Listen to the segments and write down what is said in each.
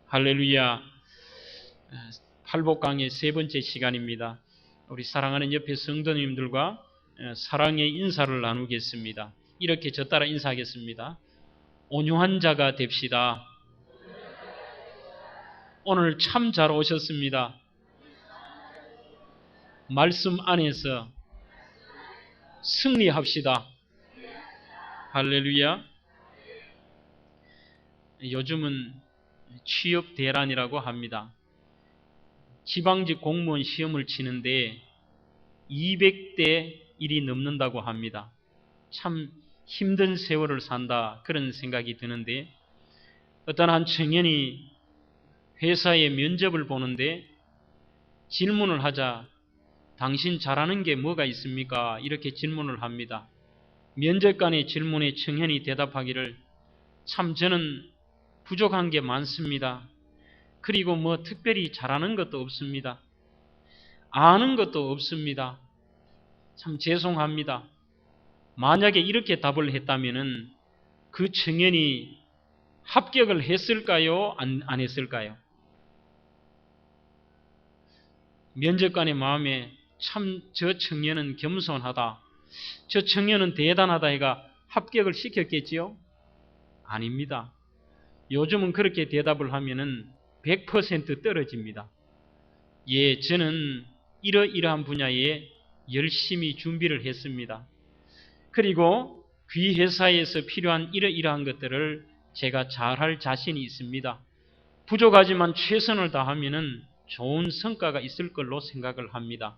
할렐루야. 팔복강의 세 번째 시간입니다. 우리 사랑하는 옆에 성도님들과 사랑의 인사를 나누겠습니다. 이렇게 저 따라 인사하겠습니다. 온유한 자가 됩시다. 오늘 참 잘 오셨습니다. 말씀 안에서 승리합시다. 할렐루야. 요즘은 취업 대란이라고 합니다. 지방직 공무원 시험을 치는데 200대 1이 넘는다고 합니다. 참 힘든 세월을 산다 그런 생각이 드는데, 어떤 한 청년이 회사에 면접을 보는데 질문을 하자 당신 잘하는 게 뭐가 있습니까? 이렇게 질문을 합니다. 면접관의 질문에 청년이 대답하기를 참 저는 부족한 게 많습니다. 그리고 뭐 특별히 잘하는 것도 없습니다. 아는 것도 없습니다. 참 죄송합니다. 만약에 이렇게 답을 했다면 그 청년이 합격을 했을까요? 안 했을까요? 면접관의 마음에 참 저 청년은 겸손하다, 저 청년은 대단하다 해가 합격을 시켰겠지요? 아닙니다. 요즘은 그렇게 대답을 하면은 100% 떨어집니다. 예, 저는 이러이러한 분야에 열심히 준비를 했습니다. 그리고 그 회사에서 필요한 이러이러한 것들을 제가 잘할 자신이 있습니다. 부족하지만 최선을 다하면은 좋은 성과가 있을 걸로 생각을 합니다.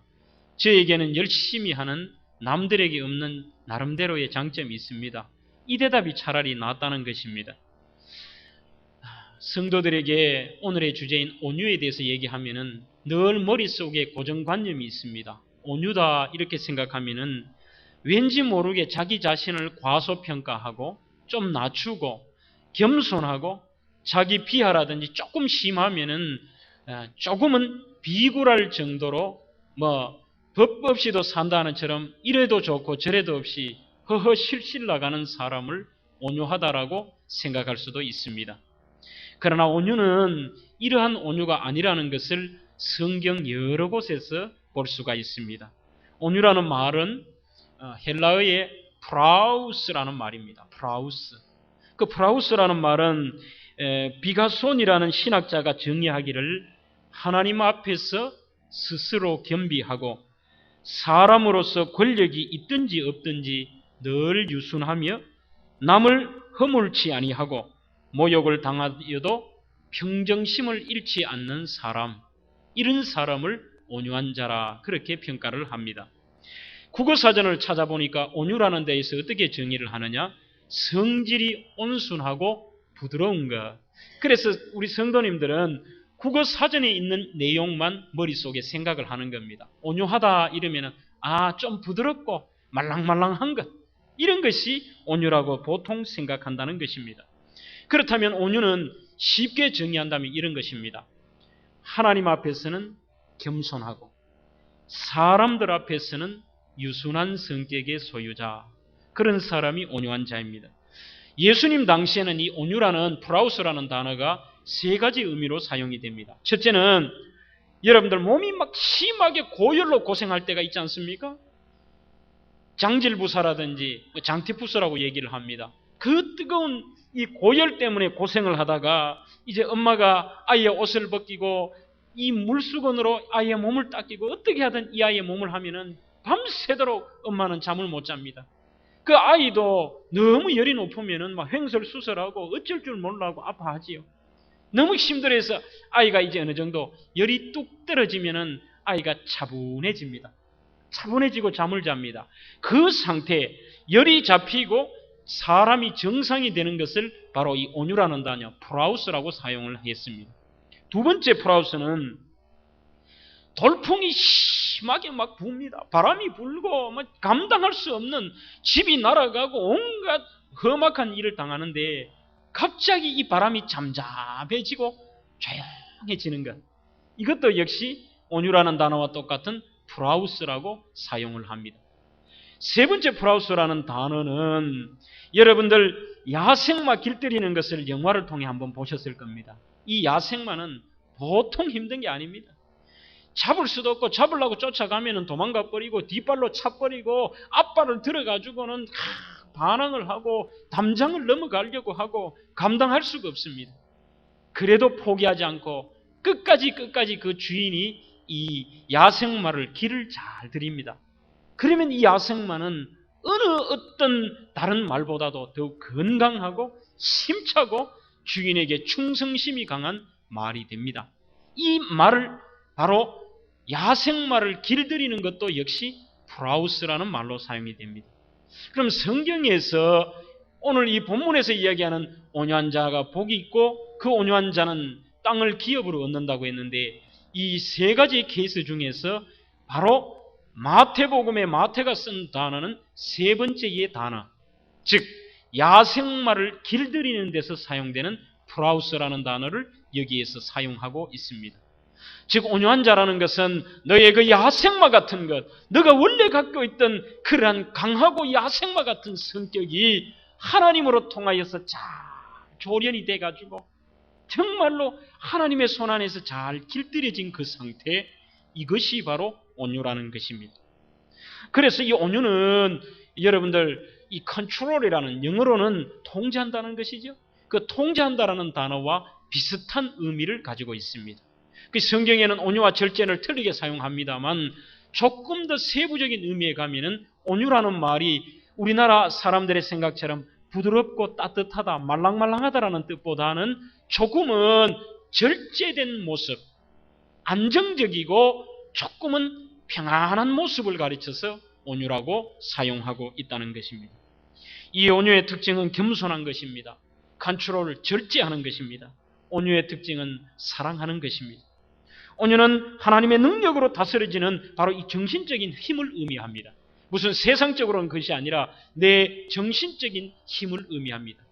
저에게는 열심히 하는 남들에게 없는 나름대로의 장점이 있습니다. 이 대답이 차라리 낫다는 것입니다. 성도들에게 오늘의 주제인 온유에 대해서 얘기하면은 늘 머릿속에 고정관념이 있습니다. 온유다 이렇게 생각하면은 왠지 모르게 자기 자신을 과소평가하고 좀 낮추고 겸손하고 자기 비하라든지 조금 심하면은 조금은 비굴할 정도로 법 없이도 산다는 처럼 이래도 좋고 저래도 없이 허허 실실 나가는 사람을 온유하다라고 생각할 수도 있습니다. 그러나 온유는 이러한 온유가 아니라는 것을 성경 여러 곳에서 볼 수가 있습니다. 온유라는 말은 헬라어의 프라우스라는 말입니다. 프라우스. 그 프라우스라는 말은 비가손이라는 신학자가 정의하기를 하나님 앞에서 스스로 겸비하고 사람으로서 권력이 있든지 없든지 늘 유순하며 남을 허물지 아니하고 모욕을 당하여도 평정심을 잃지 않는 사람, 이런 사람을 온유한 자라 그렇게 평가를 합니다. 국어사전을 찾아보니까 온유라는 데에서 어떻게 정의를 하느냐? 성질이 온순하고 부드러운 것. 그래서 우리 성도님들은 국어사전에 있는 내용만 머릿속에 생각을 하는 겁니다. 온유하다 이러면 좀 부드럽고 말랑말랑한 것, 이런 것이 온유라고 보통 생각한다는 것입니다. 그렇다면 온유는 쉽게 정의한다면 이런 것입니다. 하나님 앞에서는 겸손하고 사람들 앞에서는 유순한 성격의 소유자, 그런 사람이 온유한 자입니다. 예수님 당시에는 이 온유라는 프라우스라는 단어가 세 가지 의미로 사용이 됩니다. 첫째는 여러분들 몸이 막 심하게 고열로 고생할 때가 있지 않습니까? 장질부사라든지 장티푸스라고 얘기를 합니다. 그 뜨거운 이 고열 때문에 고생을 하다가 이제 엄마가 아이의 옷을 벗기고 이 물수건으로 아이의 몸을 닦이고 어떻게 하든 이 아이의 몸을 하면은 밤새도록 엄마는 잠을 못 잡니다. 그 아이도 너무 열이 높으면은 막 횡설수설하고 어쩔 줄 몰라하고 아파하지요. 너무 힘들어서 아이가 이제 어느 정도 열이 뚝 떨어지면은 아이가 차분해집니다. 차분해지고 잠을 잡니다. 그 상태, 열이 잡히고 사람이 정상이 되는 것을 바로 이 온유라는 단어 프라우스라고 사용을 했습니다. 두 번째 프라우스는 돌풍이 심하게 막 붑니다. 바람이 불고 감당할 수 없는, 집이 날아가고 온갖 험악한 일을 당하는데 갑자기 이 바람이 잠잠해지고 조용해지는 것, 이것도 역시 온유라는 단어와 똑같은 프라우스라고 사용을 합니다. 세 번째 프라우스라는 단어는 여러분들 야생마 길들이는 것을 영화를 통해 한번 보셨을 겁니다. 이 야생마는 보통 힘든 게 아닙니다. 잡을 수도 없고 잡으려고 쫓아가면 도망가 버리고 뒷발로 차버리고 앞발을 들어가지고는 반항을 하고 담장을 넘어가려고 하고 감당할 수가 없습니다. 그래도 포기하지 않고 끝까지 그 주인이 이 야생마를 길을 잘 들입니다. 그러면 이 야생마는 어느 어떤 다른 말보다도 더욱 건강하고 힘차고 주인에게 충성심이 강한 말이 됩니다. 이 말을 바로 야생마를 길들이는 것도 역시 프라우스라는 말로 사용이 됩니다. 그럼 성경에서 오늘 이 본문에서 이야기하는 온유한 자가 복이 있고 그 온유한 자는 땅을 기업으로 얻는다고 했는데 이 세 가지 케이스 중에서 바로 마태복음의 마태가 쓴 단어는 세 번째의 단어, 즉 야생마를 길들이는 데서 사용되는 프라우스라는 단어를 여기에서 사용하고 있습니다. 즉 온유한 자라는 것은 너의 그 야생마 같은 것, 너가 원래 갖고 있던 그러한 강하고 야생마 같은 성격이 하나님으로 통하여서 잘 조련이 돼가지고 정말로 하나님의 손 안에서 잘 길들여진 그 상태, 이것이 바로 온유라는 것입니다. 그래서 이 온유는 여러분들 이 컨트롤이라는 영어로는 통제한다는 것이죠. 그 통제한다라는 단어와 비슷한 의미를 가지고 있습니다. 그 성경에는 온유와 절제를 틀리게 사용합니다만 조금 더 세부적인 의미에 가면은 온유라는 말이 우리나라 사람들의 생각처럼 부드럽고 따뜻하다, 말랑말랑하다라는 뜻보다는 조금은 절제된 모습, 안정적이고 조금은 평안한 모습을 가르쳐서 온유라고 사용하고 있다는 것입니다. 이 온유의 특징은 겸손한 것입니다. 컨트롤을 절제하는 것입니다. 온유의 특징은 사랑하는 것입니다. 온유는 하나님의 능력으로 다스려지는 바로 이 정신적인 힘을 의미합니다. 무슨 세상적으로는 것이 아니라 내 정신적인 힘을 의미합니다.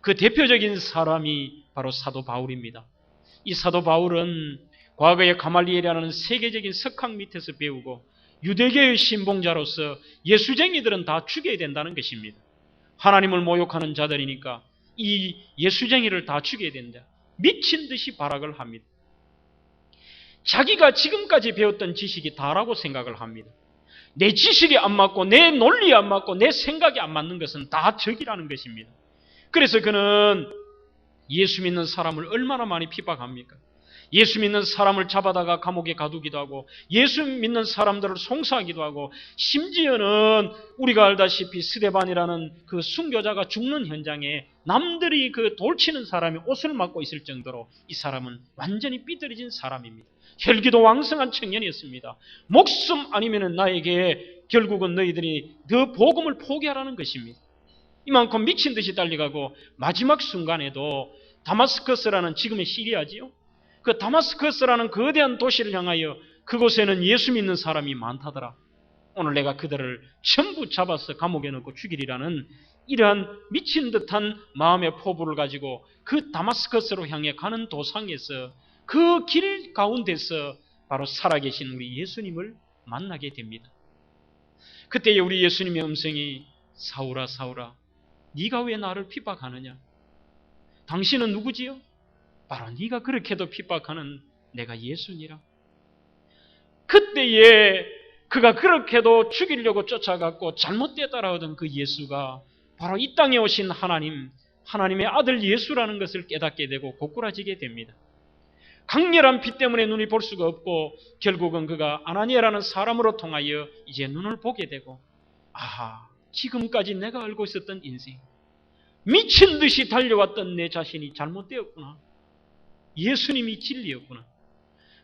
그 대표적인 사람이 바로 사도 바울입니다. 이 사도 바울은 과거에 가말리엘이라는 세계적인 석학 밑에서 배우고 유대교의 신봉자로서 예수쟁이들은 다 죽여야 된다는 것입니다. 하나님을 모욕하는 자들이니까 이 예수쟁이를 다 죽여야 된다. 미친 듯이 발악을 합니다. 자기가 지금까지 배웠던 지식이 다라고 생각을 합니다. 내 지식에 안 맞고 내 논리에 안 맞고 내 생각에 안 맞는 것은 다 적이라는 것입니다. 그래서 그는 예수 믿는 사람을 얼마나 많이 핍박합니까? 예수 믿는 사람을 잡아다가 감옥에 가두기도 하고 예수 믿는 사람들을 송사하기도 하고 심지어는 우리가 알다시피 스데반이라는 그 순교자가 죽는 현장에 남들이 그 돌치는 사람이 옷을 맞고 있을 정도로 이 사람은 완전히 삐뚤어진 사람입니다. 혈기도 왕성한 청년이었습니다. 목숨 아니면 나에게 결국은 너희들이 너 복음을 포기하라는 것입니다. 이만큼 미친 듯이 달려가고 마지막 순간에도 다마스커스라는 지금의 시리아지요. 그 다마스커스라는 거대한 도시를 향하여 그곳에는 예수 믿는 사람이 많다더라. 오늘 내가 그들을 전부 잡아서 감옥에 넣고 죽이리라는 이러한 미친 듯한 마음의 포부를 가지고 그 다마스커스로 향해 가는 도상에서 그 길 가운데서 바로 살아계신 우리 예수님을 만나게 됩니다. 그때 우리 예수님의 음성이 사울아 사울아 네가 왜 나를 핍박하느냐? 당신은 누구지요? 바로 네가 그렇게도 핍박하는 내가 예수니라. 그때에 그가 그렇게도 죽이려고 쫓아갔고 잘못되어 따라오던 그 예수가 바로 이 땅에 오신 하나님의 아들 예수라는 것을 깨닫게 되고 고꾸라지게 됩니다. 강렬한 빛 때문에 눈이 볼 수가 없고 결국은 그가 아나니아라는 사람으로 통하여 이제 눈을 보게 되고 아하, 지금까지 내가 알고 있었던 인생, 미친 듯이 달려왔던 내 자신이 잘못되었구나. 예수님이 진리였구나.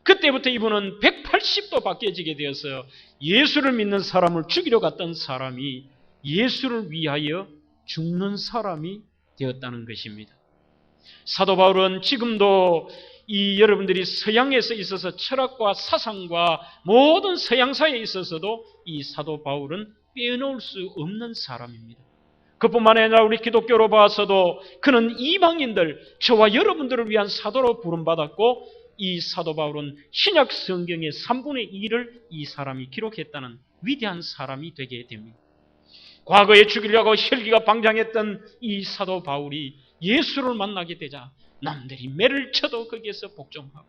그때부터 이분은 180도 바뀌어지게 되어서 예수를 믿는 사람을 죽이려 갔던 사람이 예수를 위하여 죽는 사람이 되었다는 것입니다. 사도 바울은 지금도 이 여러분들이 서양에서 있어서 철학과 사상과 모든 서양사에 있어서도 이 사도 바울은 빼놓을 수 없는 사람입니다. 그뿐만 아니라 우리 기독교로 봐서도 그는 이방인들, 저와 여러분들을 위한 사도로 부름받았고 이 사도 바울은 신약 성경의 3분의 2를 이 사람이 기록했다는 위대한 사람이 되게 됩니다. 과거에 죽이려고 혈기가 방장했던 이 사도 바울이 예수를 만나게 되자 남들이 매를 쳐도 거기에서 복종하고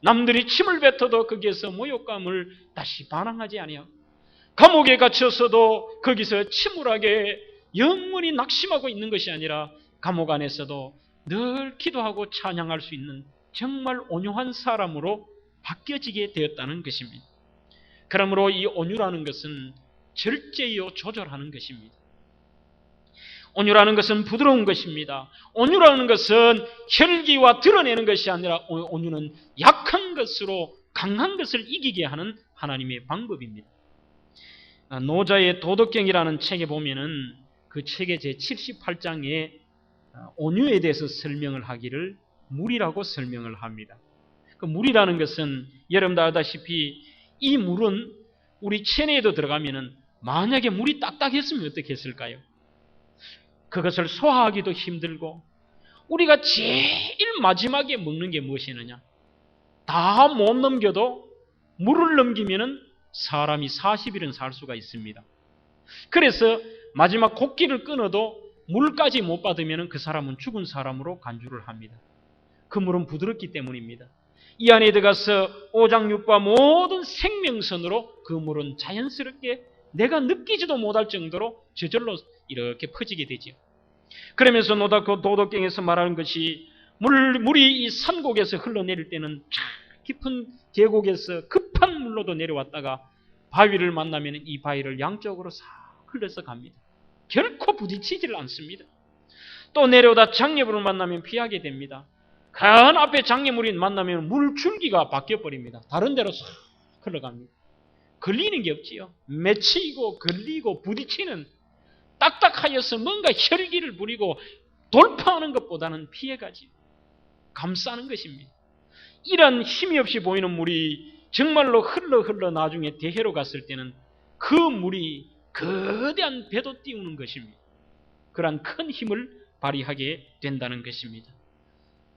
남들이 침을 뱉어도 거기에서 모욕감을 다시 반항하지 아니하고 감옥에 갇혀서도 거기서 침울하게 영원히 낙심하고 있는 것이 아니라 감옥 안에서도 늘 기도하고 찬양할 수 있는 정말 온유한 사람으로 바뀌어지게 되었다는 것입니다. 그러므로 이 온유라는 것은 절제요 조절하는 것입니다. 온유라는 것은 부드러운 것입니다. 온유라는 것은 혈기와 드러내는 것이 아니라 온유는 약한 것으로 강한 것을 이기게 하는 하나님의 방법입니다. 노자의 도덕경이라는 책에 보면은 그 책의 제78장에 온유에 대해서 설명을 하기를 물이라고 설명을 합니다. 그 물이라는 것은 여러분도 알다시피 이 물은 우리 체내에도 들어가면은 만약에 물이 딱딱했으면 어떻게 했을까요? 그것을 소화하기도 힘들고 우리가 제일 마지막에 먹는 게 무엇이느냐? 다 못 넘겨도 물을 넘기면은 사람이 40일은 살 수가 있습니다. 그래서 마지막 곡기를 끊어도 물까지 못 받으면 그 사람은 죽은 사람으로 간주를 합니다. 그 물은 부드럽기 때문입니다. 이 안에 들어가서 오장육부와 모든 생명선으로 그 물은 자연스럽게 내가 느끼지도 못할 정도로 저절로 이렇게 퍼지게 되죠. 그러면서 도덕경에서 말하는 것이 물이 이 산곡에서 흘러내릴 때는 깊은 계곡에서 급한 물로도 내려왔다가 바위를 만나면 이 바위를 양쪽으로 싹 흘러서 갑니다. 결코 부딪히지를 않습니다. 또 내려오다 장애물을 만나면 피하게 됩니다. 그 앞에 장애물이 만나면 물줄기가 바뀌어버립니다. 다른 데로 싹 흘러갑니다. 걸리는 게 없지요. 맺히고 걸리고 부딪히는 딱딱하여서 뭔가 혈기를 부리고 돌파하는 것보다는 피해가지 감싸는 것입니다. 이런 힘이 없이 보이는 물이 정말로 흘러 나중에 대해로 갔을 때는 그 물이 거대한 배도 띄우는 것입니다. 그러한 큰 힘을 발휘하게 된다는 것입니다.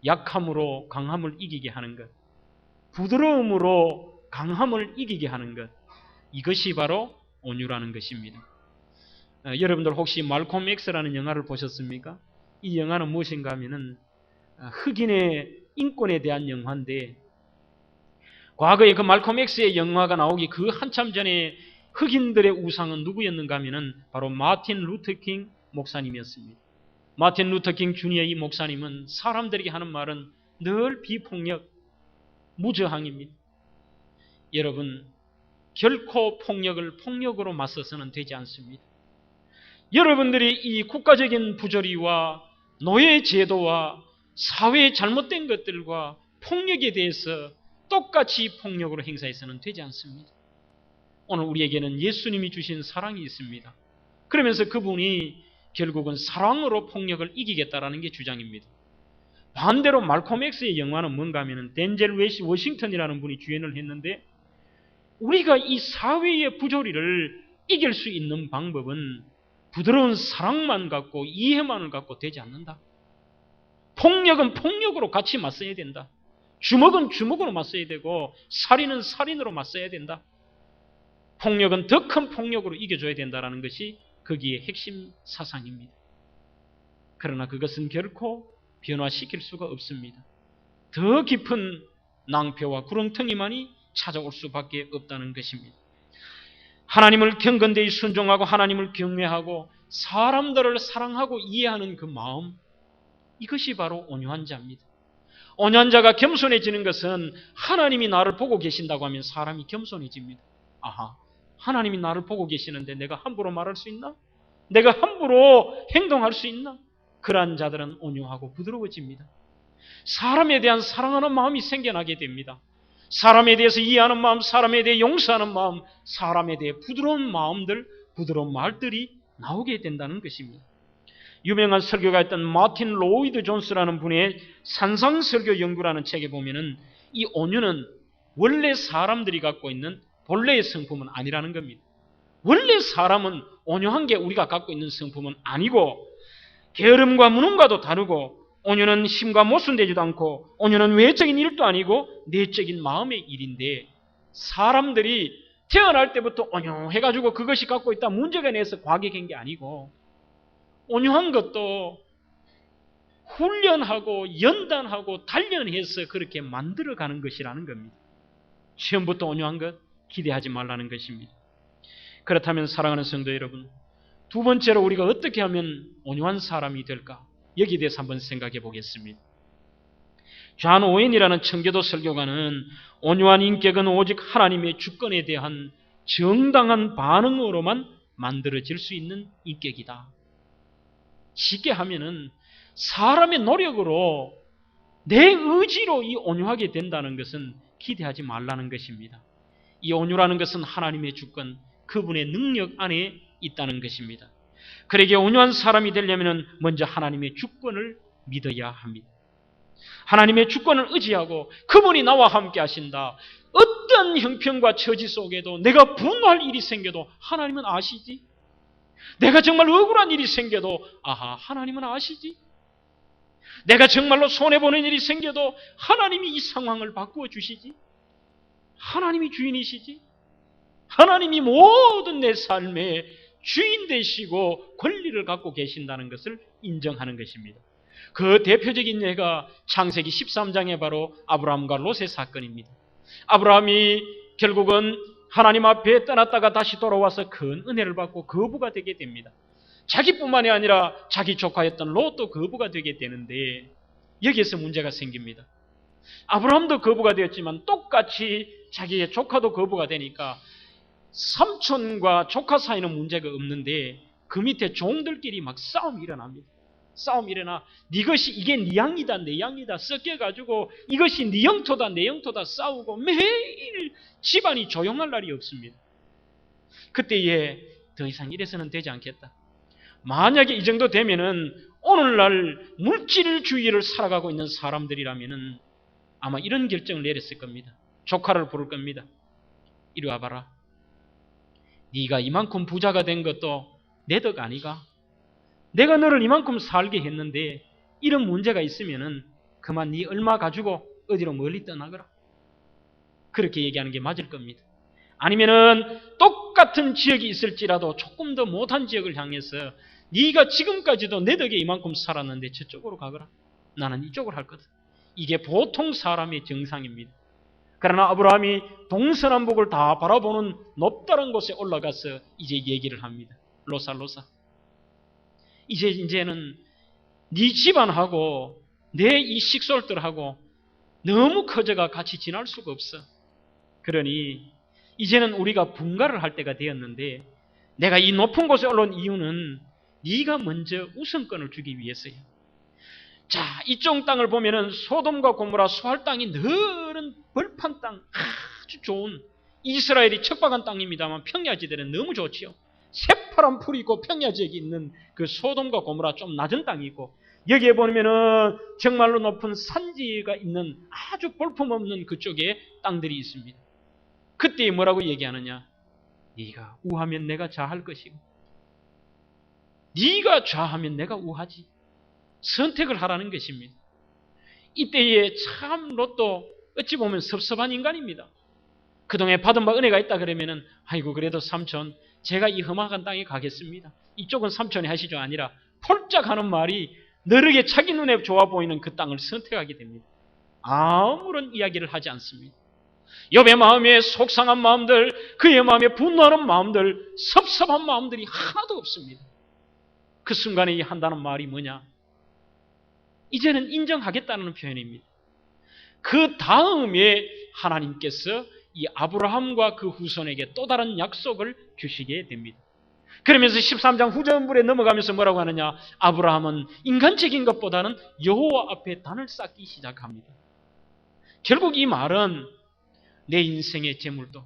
약함으로 강함을 이기게 하는 것, 부드러움으로 강함을 이기게 하는 것, 이것이 바로 온유라는 것입니다. 여러분들 혹시 말콤 X라는 영화를 보셨습니까? 이 영화는 무엇인가 하면은 흑인의 인권에 대한 영화인데, 과거에 그 말콤 X의 영화가 나오기 그 한참 전에 흑인들의 우상은 누구였는가 하면은 바로 마틴 루터 킹 목사님이었습니다. 마틴 루터 킹 주니어 이 목사님은 사람들에게 하는 말은 늘 비폭력, 무저항입니다. 여러분, 결코 폭력을 폭력으로 맞서서는 되지 않습니다. 여러분들이 이 국가적인 부조리와 노예 제도와 사회의 잘못된 것들과 폭력에 대해서 똑같이 폭력으로 행사해서는 되지 않습니다. 오늘 우리에게는 예수님이 주신 사랑이 있습니다. 그러면서 그분이 결국은 사랑으로 폭력을 이기겠다라는 게 주장입니다. 반대로 말콤 X의 영화는 뭔가 하면 덴젤 워싱턴이라는 분이 주연을 했는데, 우리가 이 사회의 부조리를 이길 수 있는 방법은 부드러운 사랑만 갖고 이해만을 갖고 되지 않는다. 폭력은 폭력으로 같이 맞서야 된다. 주먹은 주먹으로 맞서야 되고 살인은 살인으로 맞서야 된다. 폭력은 더 큰 폭력으로 이겨줘야 된다는 것이 거기에 핵심 사상입니다. 그러나 그것은 결코 변화시킬 수가 없습니다. 더 깊은 낭패와 구렁텅이만이 찾아올 수밖에 없다는 것입니다. 하나님을 경건되이 순종하고 하나님을 경외하고 사람들을 사랑하고 이해하는 그 마음, 이것이 바로 온유한 자입니다. 온유한 자가 겸손해지는 것은 하나님이 나를 보고 계신다고 하면 사람이 겸손해집니다. 아하, 하나님이 나를 보고 계시는데 내가 함부로 말할 수 있나? 내가 함부로 행동할 수 있나? 그러한 자들은 온유하고 부드러워집니다. 사람에 대한 사랑하는 마음이 생겨나게 됩니다. 사람에 대해서 이해하는 마음, 사람에 대해 용서하는 마음, 사람에 대해 부드러운 마음들, 부드러운 말들이 나오게 된다는 것입니다. 유명한 설교가였던 마틴 로이드 존스라는 분의 산상설교 연구라는 책에 보면은 이 온유는 원래 사람들이 갖고 있는 본래의 성품은 아니라는 겁니다. 원래 사람은 온유한 게 우리가 갖고 있는 성품은 아니고 게으름과 무능과도 다르고, 온유는 힘과 모순되지도 않고 온유는 외적인 일도 아니고 내적인 마음의 일인데, 사람들이 태어날 때부터 온유해가지고 그것이 갖고 있다 문제가 내서 과격한 게 아니고, 온유한 것도 훈련하고 연단하고 단련해서 그렇게 만들어가는 것이라는 겁니다. 처음부터 온유한 것 기대하지 말라는 것입니다. 그렇다면 사랑하는 성도 여러분, 두 번째로 우리가 어떻게 하면 온유한 사람이 될까? 여기에 대해서 한번 생각해 보겠습니다. 존 오웬이라는 청교도 설교가는 온유한 인격은 오직 하나님의 주권에 대한 정당한 반응으로만 만들어질 수 있는 인격이다. 쉽게 하면은 사람의 노력으로 내 의지로 이 온유하게 된다는 것은 기대하지 말라는 것입니다. 이 온유라는 것은 하나님의 주권, 그분의 능력 안에 있다는 것입니다. 그러기에 온유한 사람이 되려면 먼저 하나님의 주권을 믿어야 합니다. 하나님의 주권을 의지하고 그분이 나와 함께 하신다. 어떤 형편과 처지 속에도 내가 분노할 일이 생겨도 하나님은 아시지. 내가 정말 억울한 일이 생겨도 아하, 하나님은 아시지. 내가 정말로 손해보는 일이 생겨도 하나님이 이 상황을 바꾸어 주시지. 하나님이 주인이시지. 하나님이 모든 내 삶의 주인 되시고 권리를 갖고 계신다는 것을 인정하는 것입니다. 그 대표적인 예가 창세기 13장의 바로 아브라함과 롯의 사건입니다. 아브라함이 결국은 하나님 앞에 떠났다가 다시 돌아와서 큰 은혜를 받고 거부가 되게 됩니다. 자기뿐만이 아니라 자기 조카였던 롯도 거부가 되게 되는데 여기에서 문제가 생깁니다. 아브라함도 거부가 되었지만 똑같이 자기의 조카도 거부가 되니까 삼촌과 조카 사이는 문제가 없는데 그 밑에 종들끼리 막 싸움이 일어납니다. 싸움이 일어나 이것이 이게 네 양이다 내 양이다 섞여가지고 이것이 네 영토다 내 영토다 싸우고 매일 집안이 조용할 날이 없습니다. 그때에 더 이상 이래서는 되지 않겠다. 만약에 이 정도 되면은 오늘날 물질주의를 살아가고 있는 사람들이라면은 아마 이런 결정을 내렸을 겁니다. 조카를 부를 겁니다. 이리 와봐라. 네가 이만큼 부자가 된 것도 내 덕 아니가? 내가 너를 이만큼 살게 했는데 이런 문제가 있으면은 그만 네 얼마 가지고 어디로 멀리 떠나거라. 그렇게 얘기하는 게 맞을 겁니다. 아니면은 똑같은 지역이 있을지라도 조금 더 못한 지역을 향해서 네가 지금까지도 내 덕에 이만큼 살았는데 저쪽으로 가거라. 나는 이쪽으로 할 거다. 이게 보통 사람의 정상입니다. 그러나 아브라함이 동서남북을 다 바라보는 높다른 곳에 올라가서 이제 얘기를 합니다. 롯아, 이제는 네 집안하고 내 이 식솔들하고 너무 커져가 같이 지날 수가 없어. 그러니 이제는 우리가 분가를 할 때가 되었는데 내가 이 높은 곳에 올라온 이유는 네가 먼저 우선권을 주기 위해서야. 자, 이쪽 땅을 보면은 소돔과 고모라 수할 땅이 너른 벌판 땅, 아주 좋은 이스라엘이 척박한 땅입니다만 평야지대는 너무 좋지요. 새파란 풀이 있고 평야지역이 있는 그 소돔과 고모라 좀 낮은 땅이 있고 여기에 보면은 정말로 높은 산지가 있는 아주 볼품없는 그쪽에 땅들이 있습니다. 그때 뭐라고 얘기하느냐? 네가 우하면 내가 좌할 것이고 네가 좌하면 내가 우하지. 선택을 하라는 것입니다. 이때에 참 롯도 어찌 보면 섭섭한 인간입니다. 그동안에 받은 바 은혜가 있다 그러면은 아이고 그래도 삼촌 제가 이 험악한 땅에 가겠습니다. 이쪽은 삼촌이 하시죠 아니라 폴짝 하는 말이 너르게 자기 눈에 좋아 보이는 그 땅을 선택하게 됩니다. 아무런 이야기를 하지 않습니다. 욥의 마음에 속상한 마음들, 그의 마음에 분노하는 마음들, 섭섭한 마음들이 하나도 없습니다. 그 순간에 한다는 말이 뭐냐? 이제는 인정하겠다는 표현입니다. 그 다음에 하나님께서 이 아브라함과 그 후손에게 또 다른 약속을 주시게 됩니다. 그러면서 13장 후전부에 넘어가면서 뭐라고 하느냐? 아브라함은 인간적인 것보다는 여호와 앞에 단을 쌓기 시작합니다. 결국 이 말은 내 인생의 재물도,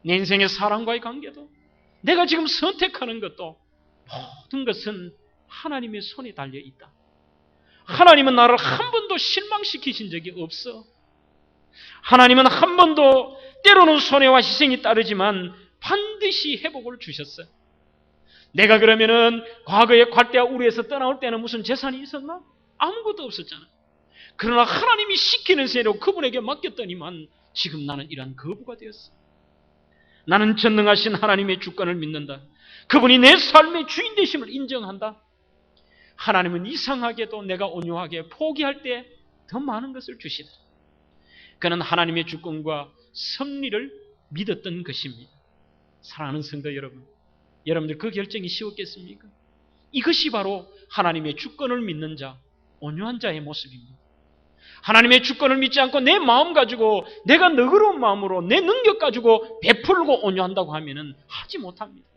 내 인생의 사람과의 관계도, 내가 지금 선택하는 것도 모든 것은 하나님의 손에 달려 있다. 하나님은 나를 한 번도 실망시키신 적이 없어. 하나님은 한 번도 때로는 손해와 희생이 따르지만 반드시 회복을 주셨어. 내가 그러면은 과거에 괄대와 우리에서 떠나올 때는 무슨 재산이 있었나? 아무것도 없었잖아. 그러나 하나님이 시키는 세로 그분에게 맡겼더니만 지금 나는 이러한 거부가 되었어. 나는 전능하신 하나님의 주권을 믿는다. 그분이 내 삶의 주인 되심을 인정한다. 하나님은 이상하게도 내가 온유하게 포기할 때 더 많은 것을 주시더라. 그는 하나님의 주권과 섭리를 믿었던 것입니다. 사랑하는 성도 여러분, 여러분들 그 결정이 쉬웠겠습니까? 이것이 바로 하나님의 주권을 믿는 자, 온유한 자의 모습입니다. 하나님의 주권을 믿지 않고 내 마음 가지고 내가 너그러운 마음으로 내 능력 가지고 베풀고 온유한다고 하면은 하지 못합니다.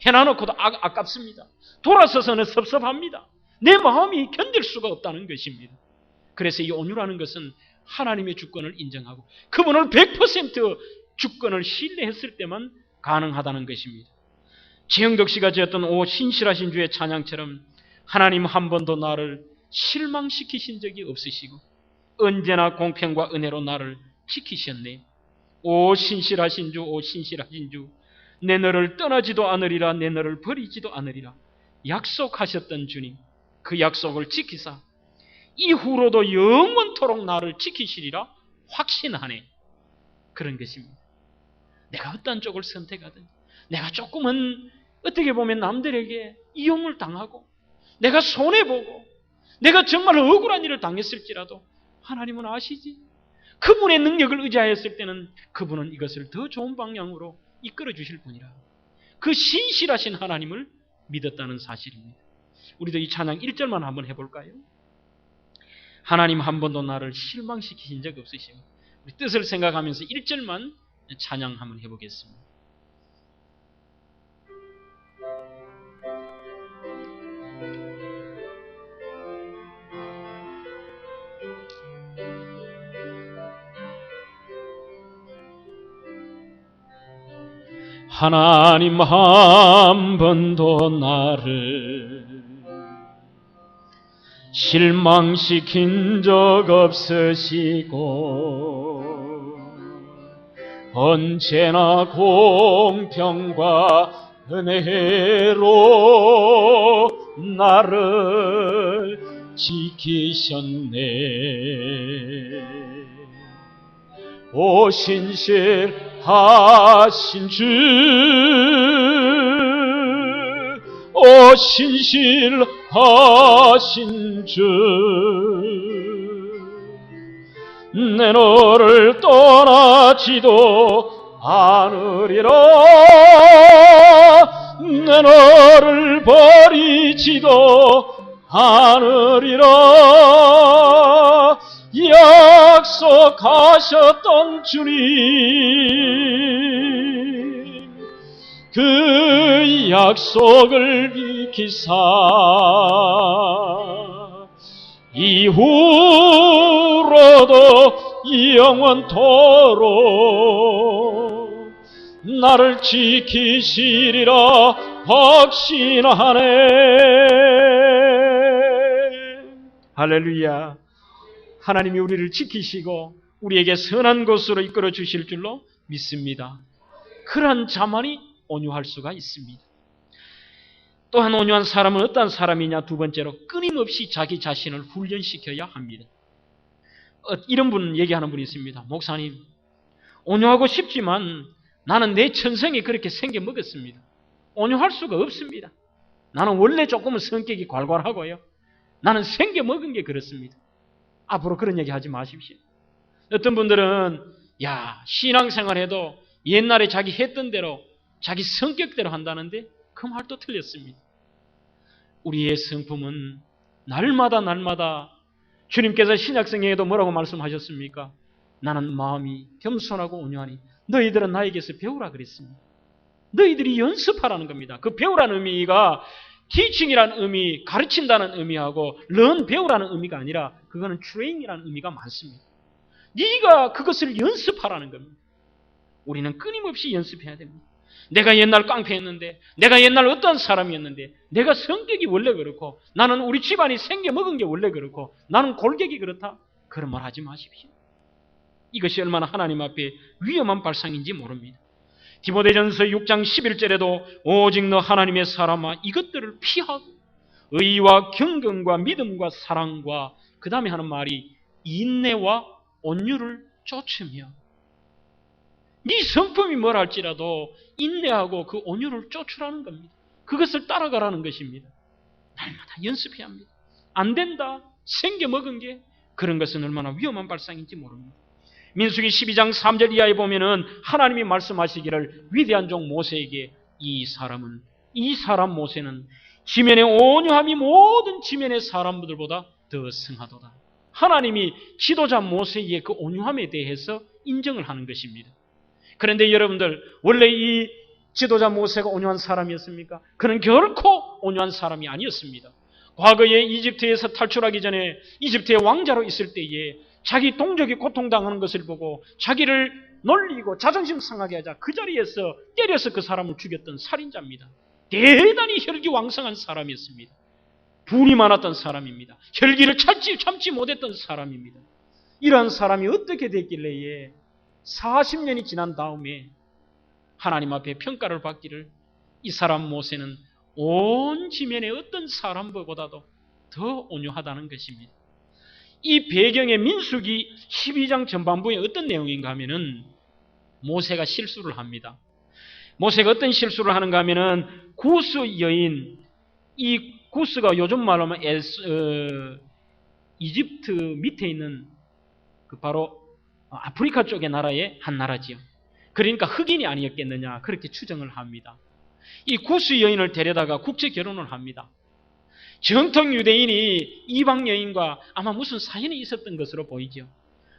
해놔놓고도 아깝습니다. 돌아서서는 섭섭합니다. 내 마음이 견딜 수가 없다는 것입니다. 그래서 이 온유라는 것은 하나님의 주권을 인정하고 그분을 100% 주권을 신뢰했을 때만 가능하다는 것입니다. 최영덕 씨가 지었던 오 신실하신 주의 찬양처럼 하나님 한 번도 나를 실망시키신 적이 없으시고 언제나 공평과 은혜로 나를 지키셨네. 오 신실하신 주, 오 신실하신 주, 내 너를 떠나지도 않으리라, 내 너를 버리지도 않으리라 약속하셨던 주님, 그 약속을 지키사 이후로도 영원토록 나를 지키시리라 확신하네. 그런 것입니다. 내가 어떤 쪽을 선택하든, 내가 조금은 어떻게 보면 남들에게 이용을 당하고 내가 손해보고 내가 정말 억울한 일을 당했을지라도 하나님은 아시지. 그분의 능력을 의지하였을 때는 그분은 이것을 더 좋은 방향으로 이끌어 주실 분이라. 그 신실하신 하나님을 믿었다는 사실입니다. 우리도 이 찬양 1절만 한번 해볼까요? 하나님 한 번도 나를 실망시키신 적 없으시고, 우리 뜻을 생각하면서 1절만 찬양 한번 해보겠습니다. 하나님 한 번도 나를 실망시킨 적 없으시고 언제나 공평과 은혜로 나를 지키셨네. 오 신실하신 주, 오 신실하신 주, 내 너를 떠나지도 않으리라, 내 너를 버리지도 않으리라 약속하셨던 주님, 그 약속을 지키사 이후로도 영원토록 나를 지키시리라 확신하네. 할렐루야. 하나님이 우리를 지키시고 우리에게 선한 곳으로 이끌어 주실 줄로 믿습니다. 그러한 자만이 온유할 수가 있습니다. 또한 온유한 사람은 어떤 사람이냐? 두 번째로 끊임없이 자기 자신을 훈련시켜야 합니다. 이런 분 얘기하는 분이 있습니다. 목사님, 온유하고 싶지만 나는 내 천성이 그렇게 생겨 먹었습니다. 온유할 수가 없습니다. 나는 원래 조금은 성격이 괄괄하고요. 나는 생겨 먹은 게 그렇습니다. 앞으로 그런 얘기 하지 마십시오. 어떤 분들은 신앙생활해도 옛날에 자기 했던 대로 자기 성격대로 한다는데 그 말도 틀렸습니다. 우리의 성품은 날마다 주님께서 신약성경에도 뭐라고 말씀하셨습니까? 나는 마음이 겸손하고 온유하니 너희들은 나에게서 배우라 그랬습니다. 너희들이 연습하라는 겁니다. 그 배우라는 의미가 teaching이라는 의미, 가르친다는 의미하고 learn, 배우라는 의미가 아니라 그거는 train이라는 의미가 많습니다. 네가 그것을 연습하라는 겁니다. 우리는 끊임없이 연습해야 됩니다. 내가 옛날 깡패였는데, 내가 옛날 어떤 사람이었는데, 내가 성격이 원래 그렇고, 나는 우리 집안이 생겨먹은 게 원래 그렇고, 나는 골격이 그렇다. 그런 말 하지 마십시오. 이것이 얼마나 하나님 앞에 위험한 발상인지 모릅니다. 디모데전서 6장 11절에도 오직 너 하나님의 사람아 이것들을 피하고 의와 경건과 믿음과 사랑과 그 다음에 하는 말이 인내와 온유를 쫓으며, 네 성품이 뭘 할지라도 인내하고 그 온유를 쫓으라는 겁니다. 그것을 따라가라는 것입니다. 날마다 연습해야 합니다. 안 된다, 생겨 먹은 게 그런 것은 얼마나 위험한 발상인지 모릅니다. 민수기 12장 3절 이하에 보면은 하나님이 말씀하시기를 위대한 종 모세에게 이 사람 모세는 지면의 온유함이 모든 지면의 사람들보다 더 승하도다. 하나님이 지도자 모세의 그 온유함에 대해서 인정을 하는 것입니다. 그런데 여러분들, 원래 이 지도자 모세가 온유한 사람이었습니까? 그는 결코 온유한 사람이 아니었습니다. 과거에 이집트에서 탈출하기 전에 이집트의 왕자로 있을 때에 자기 동족이 고통당하는 것을 보고 자기를 놀리고 자존심 상하게 하자 그 자리에서 때려서 그 사람을 죽였던 살인자입니다. 대단히 혈기왕성한 사람이었습니다. 분이 많았던 사람입니다. 혈기를 참지 못했던 사람입니다. 이러한 사람이 어떻게 됐길래 40년이 지난 다음에 하나님 앞에 평가를 받기를 이 사람 모세는 온 지면의 어떤 사람보다도 더 온유하다는 것입니다. 이 배경의 민수기 12장 전반부에 어떤 내용인가 하면은 모세가 실수를 합니다. 모세가 어떤 실수를 하는가 하면은 구스 여인, 이 구스가 요즘 말로 하면 이집트 밑에 있는 그 바로 아프리카 쪽의 나라의 한 나라지요. 그러니까 흑인이 아니었겠느냐 그렇게 추정을 합니다. 이 구스 여인을 데려다가 국제 결혼을 합니다. 정통 유대인이 이방 여인과 아마 무슨 사연이 있었던 것으로 보이죠.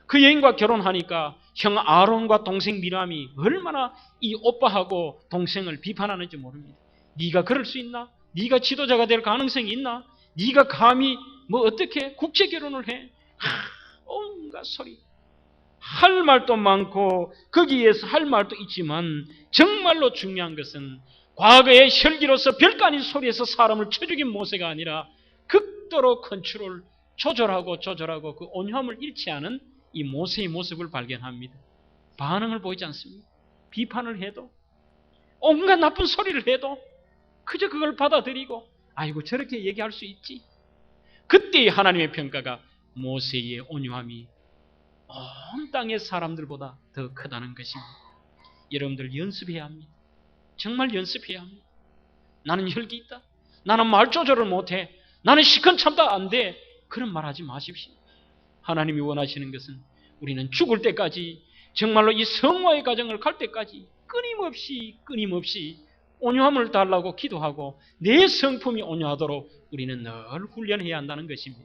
그 여인과 결혼하니까 형 아론과 동생 미람이 얼마나 이 오빠하고 동생을 비판하는지 모릅니다. 네가 그럴 수 있나? 네가 지도자가 될 가능성이 있나? 네가 감히 뭐 어떻게 국제 결혼을 해? 온갖 소리. 할 말도 많고 거기에서 할 말도 있지만 정말로 중요한 것은 과거의 혈기로서 별거 아닌 소리에서 사람을 쳐 죽인 모세가 아니라 극도로 컨트롤, 조절하고 그 온유함을 잃지 않은 이 모세의 모습을 발견합니다. 반응을 보이지 않습니다. 비판을 해도 온갖 나쁜 소리를 해도 그저 그걸 받아들이고 아이고 저렇게 얘기할 수 있지. 그때의 하나님의 평가가 모세의 온유함이 온 땅의 사람들보다 더 크다는 것입니다. 여러분들 연습해야 합니다. 정말 연습해야 합니다. 나는 혈기 있다. 나는 말 조절을 못해. 나는 시큰참다 안 돼. 그런 말 하지 마십시오. 하나님이 원하시는 것은 우리는 죽을 때까지 정말로 이 성화의 과정을 갈 때까지 끊임없이 온유함을 달라고 기도하고 내 성품이 온유하도록 우리는 늘 훈련해야 한다는 것입니다.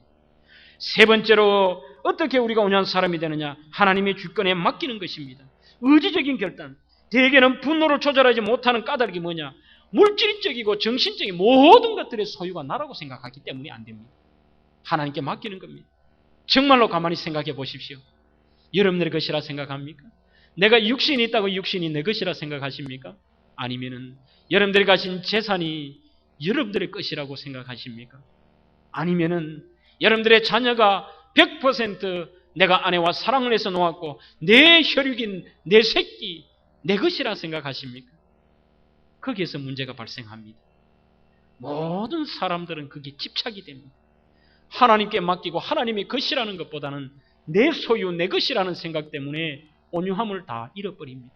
세 번째로 어떻게 우리가 온유한 사람이 되느냐? 하나님의 주권에 맡기는 것입니다. 의지적인 결단. 대개는 분노를 조절하지 못하는 까닭이 뭐냐? 물질적이고 정신적인 모든 것들의 소유가 나라고 생각하기 때문에 안 됩니다. 하나님께 맡기는 겁니다. 정말로 가만히 생각해 보십시오. 여러분들의 것이라 생각합니까? 내가 육신이 있다고 육신이 내 것이라 생각하십니까? 아니면은 여러분들이 가진 재산이 여러분들의 것이라고 생각하십니까? 아니면은 여러분들의 자녀가 100% 내가 아내와 사랑을 해서 놓았고 내 혈육인 내 새끼 내 것이라 생각하십니까? 거기에서 문제가 발생합니다. 모든 사람들은 그게 집착이 됩니다. 하나님께 맡기고 하나님의 것이라는 것보다는 내 소유, 내 것이라는 생각 때문에 온유함을 다 잃어버립니다.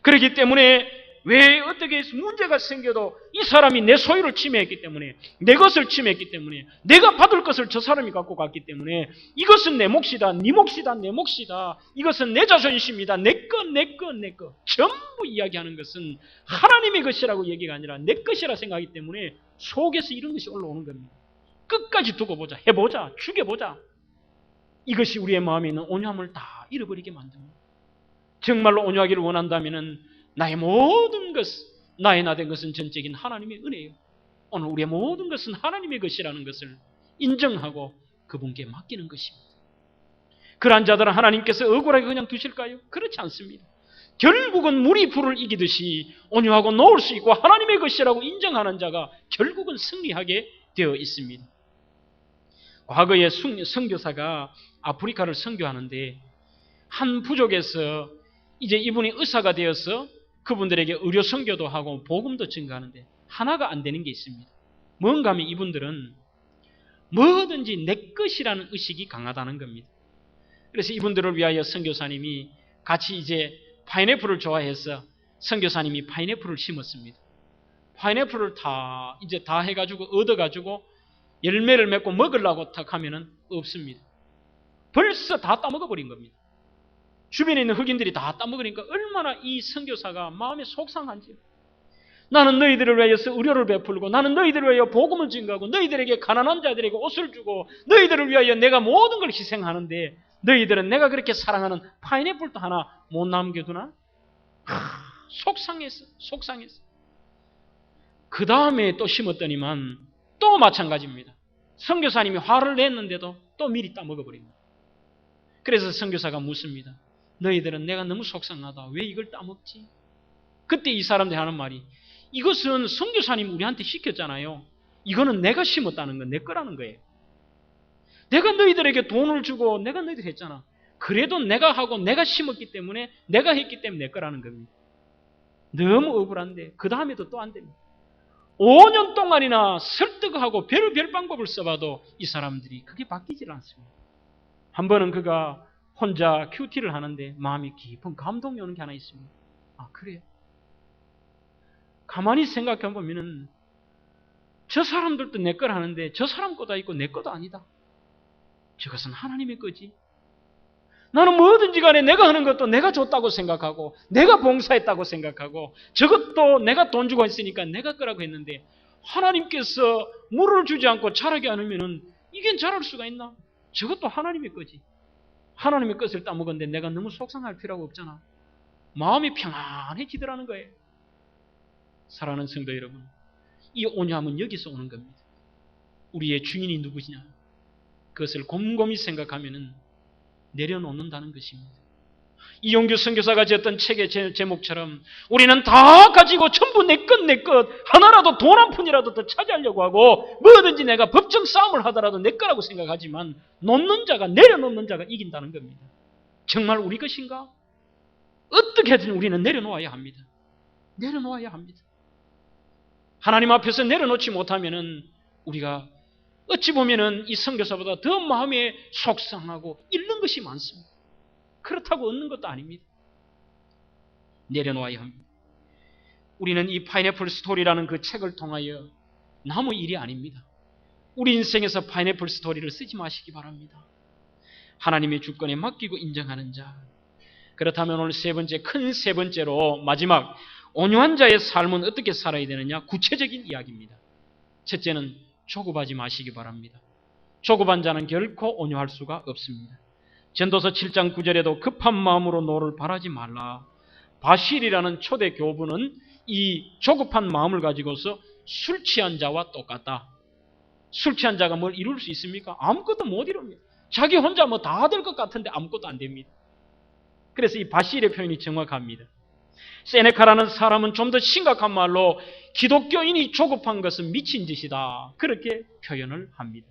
그렇기 때문에 왜 어떻게 문제가 생겨도 이 사람이 내 소유를 침해했기 때문에 내 것을 침해했기 때문에 내가 받을 것을 저 사람이 갖고 갔기 때문에 이것은 내 몫이다, 네 몫이다, 내 몫이다, 이것은 내 자존심이다, 내 것 전부 이야기하는 것은 하나님의 것이라고 얘기가 아니라 내 것이라 생각하기 때문에 속에서 이런 것이 올라오는 겁니다. 끝까지 두고 보자, 해보자, 죽여보자. 이것이 우리의 마음에 있는 온유함을 다 잃어버리게 만듭니다. 정말로 온유하기를 원한다면 나의 모든 것, 나의 나 된 것은 전적인 하나님의 은혜예요. 오늘 우리의 모든 것은 하나님의 것이라는 것을 인정하고 그분께 맡기는 것입니다. 그러한 자들은 하나님께서 억울하게 그냥 두실까요? 그렇지 않습니다. 결국은 물이 불을 이기듯이 온유하고 놓을 수 있고 하나님의 것이라고 인정하는 자가 결국은 승리하게 되어 있습니다. 과거에 선교사가 아프리카를 선교하는데 한 부족에서 이제 이분이 의사가 되어서 그분들에게 의료 선교도 하고 복음도 증거하는데 하나가 안 되는 게 있습니다. 뭔가 하면 이분들은 뭐든지 내 것이라는 의식이 강하다는 겁니다. 그래서 이분들을 위하여 선교사님이 같이 이제 파인애플을 좋아해서 선교사님이 파인애플을 심었습니다. 파인애플을 이제 다 해가지고 얻어가지고 열매를 맺고 먹으려고 탁 하면은 없습니다. 벌써 다 따먹어버린 겁니다. 주변에 있는 흑인들이 다 따먹으니까 얼마나 이 선교사가 마음이 속상한지. 나는 너희들을 위하여서 의료를 베풀고, 나는 너희들을 위하여 복음을 증거하고, 너희들에게 가난한 자들에게 옷을 주고, 너희들을 위하여 내가 모든 걸 희생하는데 너희들은 내가 그렇게 사랑하는 파인애플도 하나 못 남겨두나? 속상했어. 그 다음에 또 심었더니만 또 마찬가지입니다. 선교사님이 화를 냈는데도 또 미리 따먹어버립니다. 그래서 선교사가 묻습니다. 너희들은 내가 너무 속상하다. 왜 이걸 따먹지? 그때 이 사람들이 하는 말이, 이것은 선교사님 우리한테 시켰잖아요. 이거는 내가 심었다는 건 내 거라는 거예요. 내가 너희들에게 돈을 주고 내가 너희들 했잖아. 그래도 내가 하고 내가 심었기 때문에, 내가 했기 때문에 내 거라는 겁니다. 너무 억울한데 그 다음에도 또 안 됩니다. 5년 동안이나 설득하고 별별 방법을 써봐도 이 사람들이 그게 바뀌질 않습니다. 한 번은 그가 혼자 큐티를 하는데 마음이 깊은 감동이 오는 게 하나 있습니다. 아, 그래요? 가만히 생각해 보면은 저 사람들도 내 걸 하는데 저 사람 거다 있고 내 거도 아니다. 저것은 하나님의 거지. 나는 뭐든지 간에 내가 하는 것도 내가 줬다고 생각하고, 내가 봉사했다고 생각하고, 저것도 내가 돈 주고 했으니까 내가 거라고 했는데, 하나님께서 물을 주지 않고 자라게 않으면은 이게 자랄 수가 있나? 저것도 하나님의 거지. 하나님의 것을 따먹었는데 내가 너무 속상할 필요가 없잖아. 마음이 평안해지더라는 거예요. 사랑하는 성도 여러분, 이 온유함은 여기서 오는 겁니다. 우리의 주인이 누구시냐? 그것을 곰곰이 생각하면은 내려놓는다는 것입니다. 이용규 선교사가 지었던 책의 제목처럼 우리는 다 가지고 전부 내 것 하나라도 돈 한 푼이라도 더 차지하려고 하고, 뭐든지 내가 법정 싸움을 하더라도 내 거라고 생각하지만 놓는 자가, 내려놓는 자가 이긴다는 겁니다. 정말 우리 것인가? 어떻게든 우리는 내려놓아야 합니다. 내려놓아야 합니다. 하나님 앞에서 내려놓지 못하면은 우리가 어찌 보면은 이 선교사보다 더 마음에 속상하고 잃는 것이 많습니다. 그렇다고 얻는 것도 아닙니다. 내려놓아야 합니다. 우리는 이 파인애플 스토리라는 그 책을 통하여 남의 일이 아닙니다. 우리 인생에서 파인애플 스토리를 쓰지 마시기 바랍니다. 하나님의 주권에 맡기고 인정하는 자. 그렇다면 오늘 큰 세 번째로 마지막 온유한 자의 삶은 어떻게 살아야 되느냐? 구체적인 이야기입니다. 첫째는 조급하지 마시기 바랍니다. 조급한 자는 결코 온유할 수가 없습니다. 전도서 7장 9절에도 급한 마음으로 노를 바라지 말라. 바실이라는 초대 교부는 이 조급한 마음을 가지고서 술 취한 자와 똑같다. 술 취한 자가 뭘 이룰 수 있습니까? 아무것도 못 이룹니다. 자기 혼자 뭐 다 될 것 같은데 아무것도 안 됩니다. 그래서 이 바실의 표현이 정확합니다. 세네카라는 사람은 좀 더 심각한 말로 기독교인이 조급한 것은 미친 짓이다. 그렇게 표현을 합니다.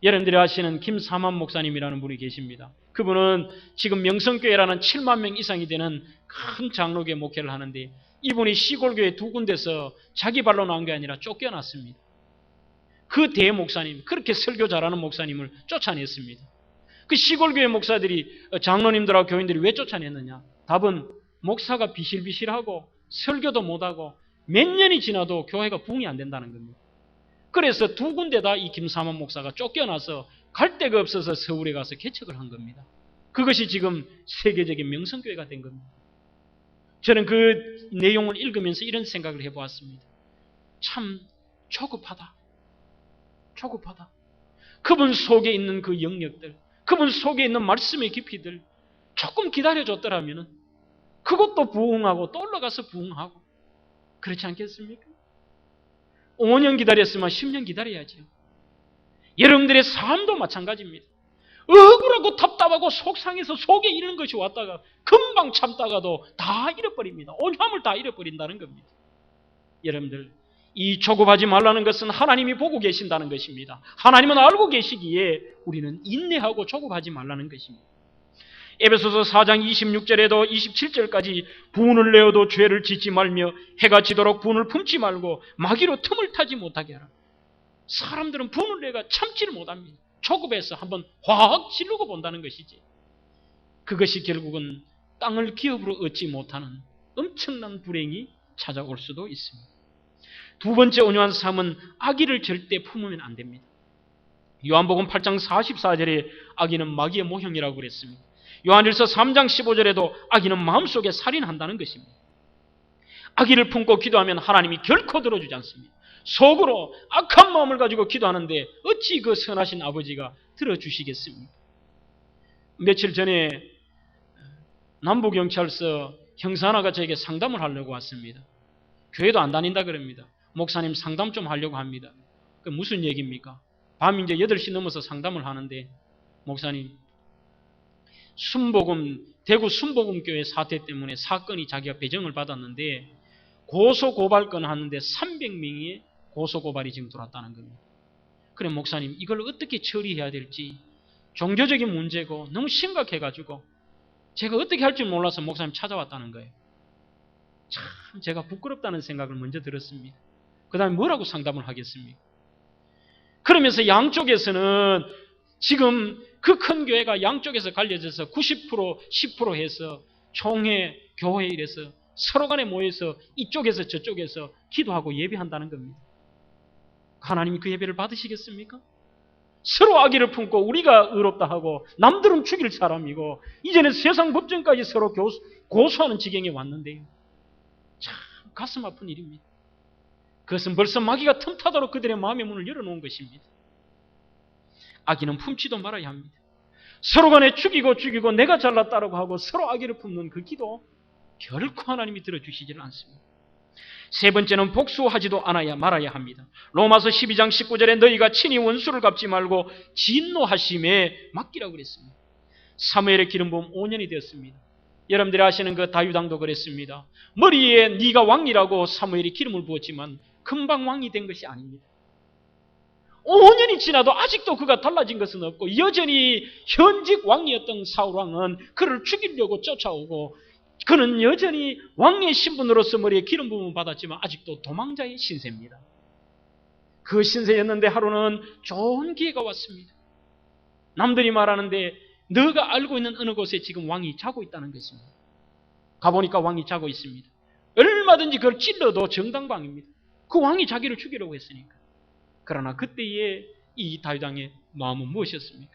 여러분들이 아시는 김삼환 목사님이라는 분이 계십니다. 그분은 지금 명성교회라는 7만 명 이상이 되는 큰 장로교회 목회를 하는데, 이분이 시골교회 2군데서 자기 발로 나온 게 아니라 쫓겨났습니다. 그 대목사님, 그렇게 설교 잘하는 목사님을 쫓아냈습니다. 그 시골교회 목사들이, 장로님들하고 교인들이 왜 쫓아냈느냐? 답은 목사가 비실비실하고 설교도 못하고 몇 년이 지나도 교회가 부흥이 안 된다는 겁니다. 그래서 2군데 다 이 김삼환 목사가 쫓겨나서 갈 데가 없어서 서울에 가서 개척을 한 겁니다. 그것이 지금 세계적인 명성교회가 된 겁니다. 저는 그 내용을 읽으면서 이런 생각을 해보았습니다. 참 조급하다. 조급하다. 그분 속에 있는 그 영역들, 그분 속에 있는 말씀의 깊이들 조금 기다려줬더라면 그것도 부흥하고 또 올라가서 부흥하고, 그렇지 않겠습니까? 5년 기다렸으면 10년 기다려야죠. 여러분들의 삶도 마찬가지입니다. 억울하고 답답하고 속상해서 속에 있는 것이 왔다가 금방 참다가도 다 잃어버립니다. 온유함을 다 잃어버린다는 겁니다. 여러분들, 이 조급하지 말라는 것은 하나님이 보고 계신다는 것입니다. 하나님은 알고 계시기에 우리는 인내하고 조급하지 말라는 것입니다. 에베소서 4장 26절에도 27절까지 분을 내어도 죄를 짓지 말며 해가 지도록 분을 품지 말고 마귀로 틈을 타지 못하게 하라. 사람들은 분을 내가 참지를 못합니다. 조급해서 한번 확 지르고 본다는 것이지. 그것이 결국은 땅을 기업으로 얻지 못하는 엄청난 불행이 찾아올 수도 있습니다. 두 번째 온유한 삶은 악의를 절대 품으면 안 됩니다. 요한복음 8장 44절에 악의는 마귀의 모형이라고 그랬습니다. 요한일서 3장 15절에도 악의는 마음속에 살인한다는 것입니다. 악의를 품고 기도하면 하나님이 결코 들어주지 않습니다. 속으로 악한 마음을 가지고 기도하는데 어찌 그 선하신 아버지가 들어주시겠습니까? 며칠 전에 남부경찰서 형사 하나가 저에게 상담을 하려고 왔습니다. 교회도 안 다닌다 그럽니다. 목사님 상담 좀 하려고 합니다. 그 무슨 얘기입니까? 밤 이제 8시 넘어서 상담을 하는데, 목사님, 대구 순복음교회 사태 때문에 사건이 자기가 배정을 받았는데 고소고발건 하는데 300명의 고소고발이 지금 들어왔다는 겁니다. 그래, 목사님, 이걸 어떻게 처리해야 될지 종교적인 문제고 너무 심각해가지고 제가 어떻게 할지 몰라서 목사님 찾아왔다는 거예요. 참 제가 부끄럽다는 생각을 먼저 들었습니다. 그 다음에 뭐라고 상담을 하겠습니까? 그러면서 양쪽에서는 지금 그 큰 교회가 양쪽에서 갈려져서 90%, 10% 해서 총회, 교회 이래서 서로 간에 모여서 이쪽에서 저쪽에서 기도하고 예배한다는 겁니다. 하나님이 그 예배를 받으시겠습니까? 서로 악의를 품고 우리가 의롭다 하고 남들은 죽일 사람이고 이제는 세상 법정까지 서로 고소하는 지경에 왔는데요. 참 가슴 아픈 일입니다. 그것은 벌써 마귀가 틈타도록 그들의 마음의 문을 열어놓은 것입니다. 악의는 품지도 말아야 합니다. 서로 간에 죽이고 내가 잘났다라고 하고 서로 악의를 품는 그 기도 결코 하나님이 들어주시지는 않습니다. 세 번째는 복수하지도 말아야 합니다. 로마서 12장 19절에 너희가 친히 원수를 갚지 말고 진노하심에 맡기라고 그랬습니다. 사무엘의 기름 부음 5년이 되었습니다. 여러분들이 아시는 그 다윗왕도 그랬습니다. 머리에 네가 왕이라고 사무엘이 기름을 부었지만 금방 왕이 된 것이 아닙니다. 5년이 지나도 아직도 그가 달라진 것은 없고 여전히 현직 왕이었던 사울왕은 그를 죽이려고 쫓아오고 그는 여전히 왕의 신분으로서 머리에 기름 부음을 받았지만 아직도 도망자의 신세입니다. 그 신세였는데 하루는 좋은 기회가 왔습니다. 남들이 말하는데 너가 알고 있는 어느 곳에 지금 왕이 자고 있다는 것입니다. 가보니까 왕이 자고 있습니다. 얼마든지 그걸 찔러도 정당방입니다. 그 왕이 자기를 죽이려고 했으니까. 그러나 그때의 이 다윗왕의 마음은 무엇이었습니까?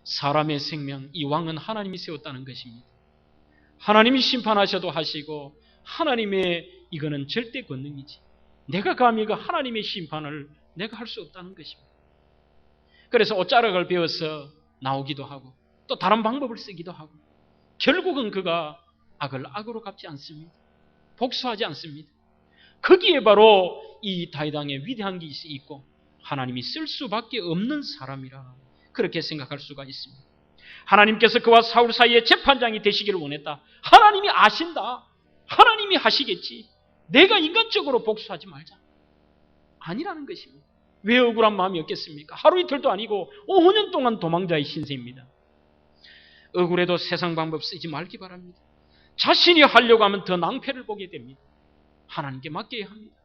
사람의 생명, 이 왕은 하나님이 세웠다는 것입니다. 하나님이 심판하셔도 하시고 하나님의 이거는 절대 권능이지. 내가 감히 그 하나님의 심판을 내가 할 수 없다는 것입니다. 그래서 옷자락을 베어서 나오기도 하고 또 다른 방법을 쓰기도 하고 결국은 그가 악을 악으로 갚지 않습니다. 복수하지 않습니다. 거기에 바로 이 다윗왕의 위대한 것이 있고 하나님이 쓸 수밖에 없는 사람이라 그렇게 생각할 수가 있습니다. 하나님께서 그와 사울 사이에 재판장이 되시기를 원했다. 하나님이 아신다. 하나님이 하시겠지. 내가 인간적으로 복수하지 말자. 아니라는 것입니다. 왜 억울한 마음이 없겠습니까? 하루 이틀도 아니고 5년 동안 도망자의 신세입니다. 억울해도 세상 방법 쓰지 말기 바랍니다. 자신이 하려고 하면 더 낭패를 보게 됩니다. 하나님께 맡겨야 합니다.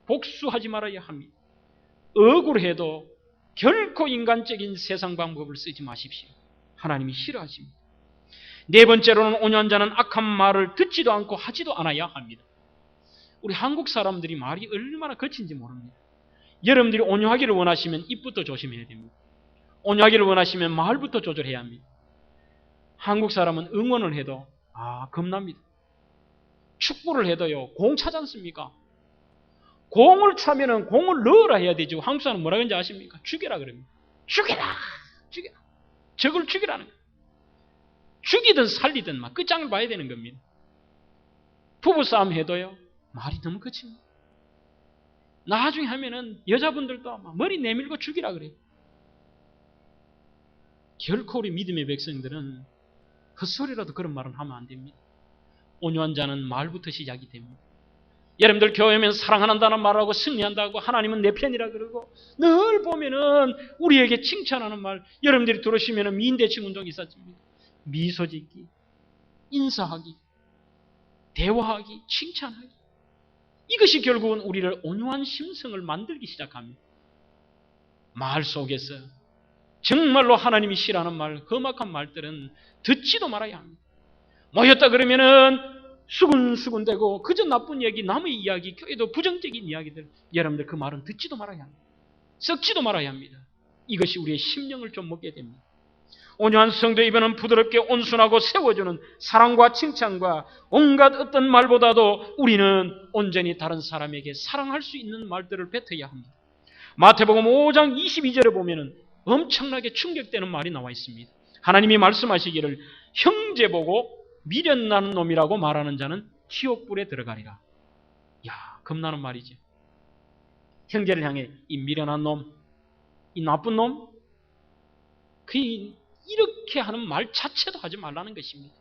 복수하지 말아야 합니다. 억울해도 결코 인간적인 세상 방법을 쓰지 마십시오. 하나님이 싫어하십니다. 네 번째로는 온유한 자는 악한 말을 듣지도 않고 하지도 않아야 합니다. 우리 한국 사람들이 말이 얼마나 거친지 모릅니다. 여러분들이 온유하기를 원하시면 입부터 조심해야 됩니다. 온유하기를 원하시면 말부터 조절해야 합니다. 한국 사람은 응원을 해도 겁납니다. 축구를 해도요, 공 차지 않습니까? 공을 차면은 공을 넣으라 해야 되죠. 한국 사람은 뭐라 그런지 아십니까? 죽여라 그럽니다. 죽여라! 죽여라! 적을 죽이라는 거예요. 죽이든 살리든 막 끝장을 봐야 되는 겁니다. 부부싸움 해도요, 말이 너무 거칩니다. 나중에 하면은 여자분들도 막 머리 내밀고 죽이라 그래요. 결코 우리 믿음의 백성들은 헛소리라도 그런 말은 하면 안 됩니다. 온유한 자는 말부터 시작이 됩니다. 여러분들 교회 오면 사랑한다는 말하고 승리한다고 하나님은 내 편이라 그러고 늘 보면은 우리에게 칭찬하는 말, 여러분들이 들으시면은 미인대칭 운동이 있었습니다. 미소 짓기, 인사하기, 대화하기, 칭찬하기. 이것이 결국은 우리를 온유한 심성을 만들기 시작합니다. 말 속에서 정말로 하나님이 싫어하는 말, 험악한 말들은 듣지도 말아야 합니다. 모였다 그러면은 수군수군대고 그저 나쁜 얘기, 남의 이야기, 교회도 부정적인 이야기들, 여러분들 그 말은 듣지도 말아야 합니다. 썩지도 말아야 합니다. 이것이 우리의 심령을 좀 먹게 됩니다. 온유한 성도의 입에는 부드럽게 온순하고 세워주는 사랑과 칭찬과 온갖 어떤 말보다도 우리는 온전히 다른 사람에게 사랑할 수 있는 말들을 뱉어야 합니다. 마태복음 5장 22절에 보면은 엄청나게 충격되는 말이 나와 있습니다. 하나님이 말씀하시기를 형제 보고 미련나는 놈이라고 말하는 자는 지옥불에 들어가리라. 야, 겁나는 말이죠. 형제를 향해 이 미련한 놈, 이 나쁜 놈, 이렇게 하는 말 자체도 하지 말라는 것입니다.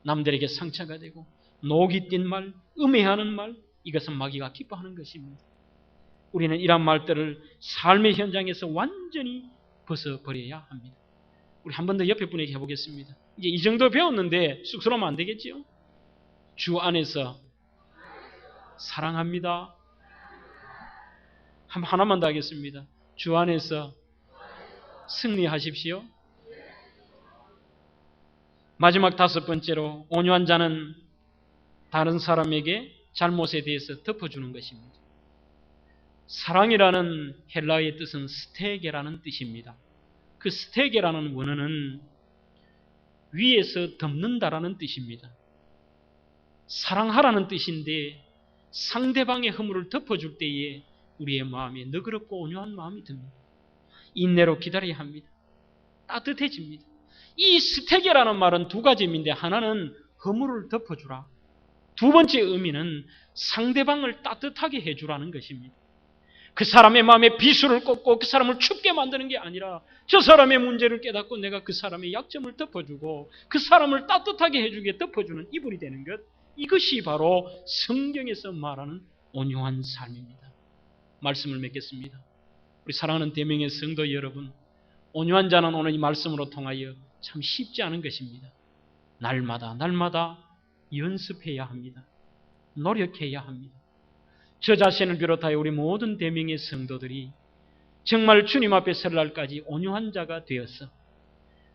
남들에게 상처가 되고 녹이 띈 말, 음해하는 말, 이것은 마귀가 기뻐하는 것입니다. 우리는 이런 말들을 삶의 현장에서 완전히 벗어버려야 합니다. 우리 한 번 더 옆에 분에게 해보겠습니다. 이제 이 정도 배웠는데 쑥스러우면 안 되겠지요? 주 안에서 사랑합니다. 하나만 더 하겠습니다. 주 안에서 승리하십시오. 마지막 5번째로 온유한 자는 다른 사람에게 잘못에 대해서 덮어주는 것입니다. 사랑이라는 헬라어의 뜻은 스테게라는 뜻입니다. 그 스테게라는 원어는 위에서 덮는다라는 뜻입니다. 사랑하라는 뜻인데 상대방의 허물을 덮어줄 때에 우리의 마음에 너그럽고 온유한 마음이 듭니다. 인내로 기다려야 합니다. 따뜻해집니다. 이 스테게라는 말은 두 가지 의미인데 하나는 허물을 덮어주라. 두 번째 의미는 상대방을 따뜻하게 해주라는 것입니다. 그 사람의 마음에 비수를 꽂고 그 사람을 춥게 만드는 게 아니라 저 사람의 문제를 깨닫고 내가 그 사람의 약점을 덮어주고 그 사람을 따뜻하게 해주게 덮어주는 이불이 되는 것, 이것이 바로 성경에서 말하는 온유한 삶입니다. 말씀을 맺겠습니다. 우리 사랑하는 대명의 성도 여러분, 온유한 자는 오늘 이 말씀으로 통하여 참 쉽지 않은 것입니다. 날마다 연습해야 합니다. 노력해야 합니다. 저 자신을 비롯하여 우리 모든 대명의 성도들이 정말 주님 앞에 설 날까지 온유한 자가 되어서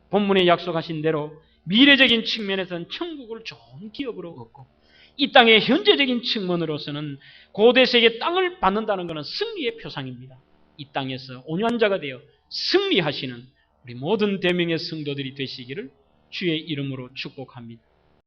본문에 약속하신 대로 미래적인 측면에서는 천국을 좋은 기업으로 얻고 이 땅의 현재적인 측면으로서는 고대세계의 땅을 받는다는 것은 승리의 표상입니다. 이 땅에서 온유한 자가 되어 승리하시는 우리 모든 대명의 성도들이 되시기를 주의 이름으로 축복합니다.